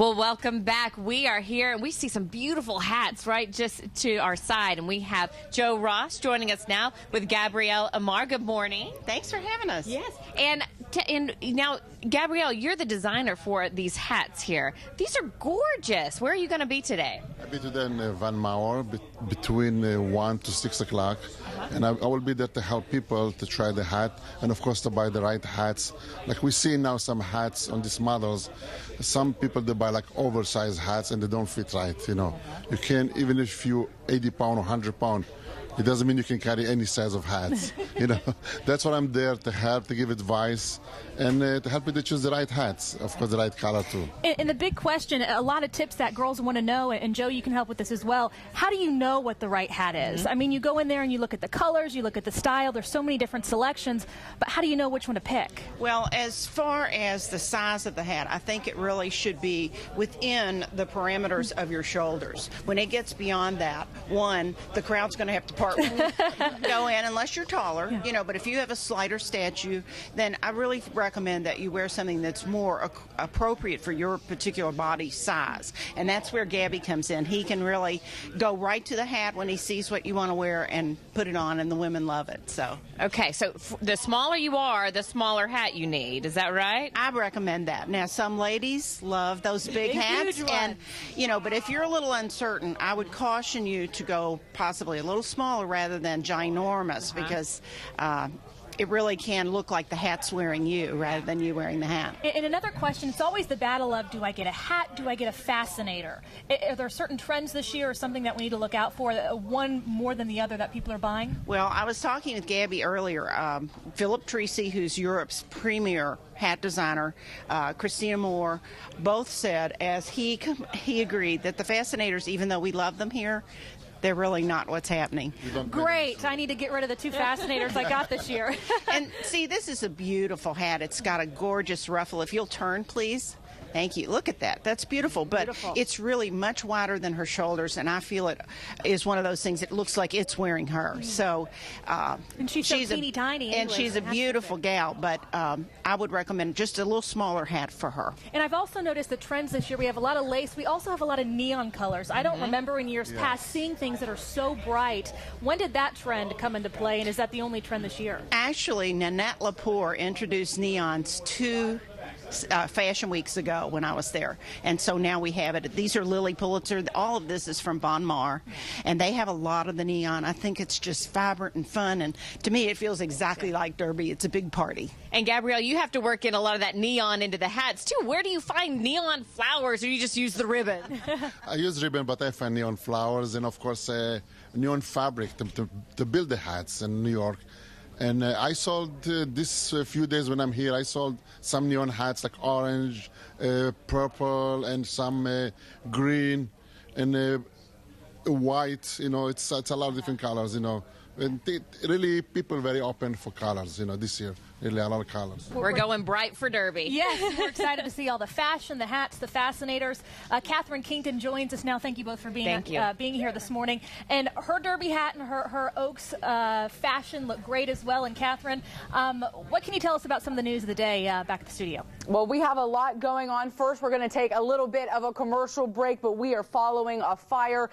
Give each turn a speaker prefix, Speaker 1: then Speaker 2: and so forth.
Speaker 1: Well, welcome back. We are here and we see some beautiful hats right just to our side. And we have Joe Ross joining us now with Gabrielle Amar. Good morning.
Speaker 2: Thanks for having us.
Speaker 1: Yes. And now, Gabrielle, you're the designer for these hats here. These are gorgeous. Where are you going to be today?
Speaker 3: I'll be today in Van Mauer between 1 to 6 o'clock. And I will be there to help people to try the hat and, of course, to buy the right hats. Like we see now some hats on these models. Some people, they buy like oversized hats and they don't fit right, you know. You can't, even if you 80 pound or 100 pound, it doesn't mean you can carry any size of hats. You know, that's what I'm there to help, to give advice, and to help you to choose the right hats, of course, the right color too.
Speaker 4: And the big question, a lot of tips that girls want to know, and Joe, you can help with this as well. How do you know what the right hat is? I mean, you go in there and you look at the colors, you look at the style. There's so many different selections, but how do you know which one to pick?
Speaker 2: Well, as far as the size of the hat, I think it really should be within the parameters of your shoulders. When it gets beyond that, one, the crowd's going to have to part go in unless you're taller, you know, but if you have a slighter stature, then I really recommend that you wear something that's more appropriate for your particular body size. And that's where Gabby comes in. He can really go right to the hat when he sees what you want to wear and put it on, and the women love it. So
Speaker 1: okay, so the smaller you are, the smaller hat you need. Is that right?
Speaker 2: I recommend that. Now, some ladies love those big hats, and you know, but if you're a little uncertain, I would caution you to go possibly a little smaller rather than ginormous, because it really can look like the hat's wearing you rather than you wearing the hat.
Speaker 4: And another question, it's always the battle of, do I get a hat, do I get a fascinator? Are there certain trends this year or something that we need to look out for, one more than the other that people are buying?
Speaker 2: Well, I was talking with Gabby earlier. Philip Treacy, who's Europe's premier hat designer, Christina Moore, both said, as he agreed, that the fascinators, even though we love them here, they're really not what's happening.
Speaker 4: Great. I need to get rid of the 2 fascinators I got this year.
Speaker 2: And see, this is a beautiful hat. It's got a gorgeous ruffle. If you'll turn, please. Thank you. Look at that. That's beautiful. But it's really much wider than her shoulders, and I feel it is one of those things. It looks like it's wearing her. So,
Speaker 4: and she's so teeny tiny.
Speaker 2: And she's a beautiful gal. But I would recommend just a little smaller hat for her.
Speaker 4: And I've also noticed the trends this year. We have a lot of lace. We also have a lot of neon colors. I don't remember in years past seeing things that are so bright. When did that trend come into play, and is that the only trend this year?
Speaker 2: Actually, Nanette Lepore introduced neons 2 fashion weeks ago when I was there, and so now we have it. These are Lily Pulitzer. All of this is from Von Maur, and they have a lot of the neon. I think it's just vibrant and fun, and to me it feels exactly like Derby. It's a big party.
Speaker 1: And Gabrielle, you have to work in a lot of that neon into the hats too. Where do you find neon flowers, or you just use the ribbon?
Speaker 3: I use ribbon, but I find neon flowers and, of course, neon fabric to build the hats in New York. And I sold this few days when I'm here, I sold some neon hats like orange, purple, and some green and white. You know, it's a lot of different colors, you know. And really, people are very open for colors, you know, this year. Really, a lot of colors.
Speaker 1: We're going bright for Derby.
Speaker 4: Yes, we're excited to see all the fashion, the hats, the fascinators. Catherine Kington joins us now. Thank you both for being here this morning. And her Derby hat and her Oaks fashion look great as well. And Catherine, what can you tell us about some of the news of the day back at the studio?
Speaker 5: Well, we have a lot going on. First, we're going to take a little bit of a commercial break, but we are following a fire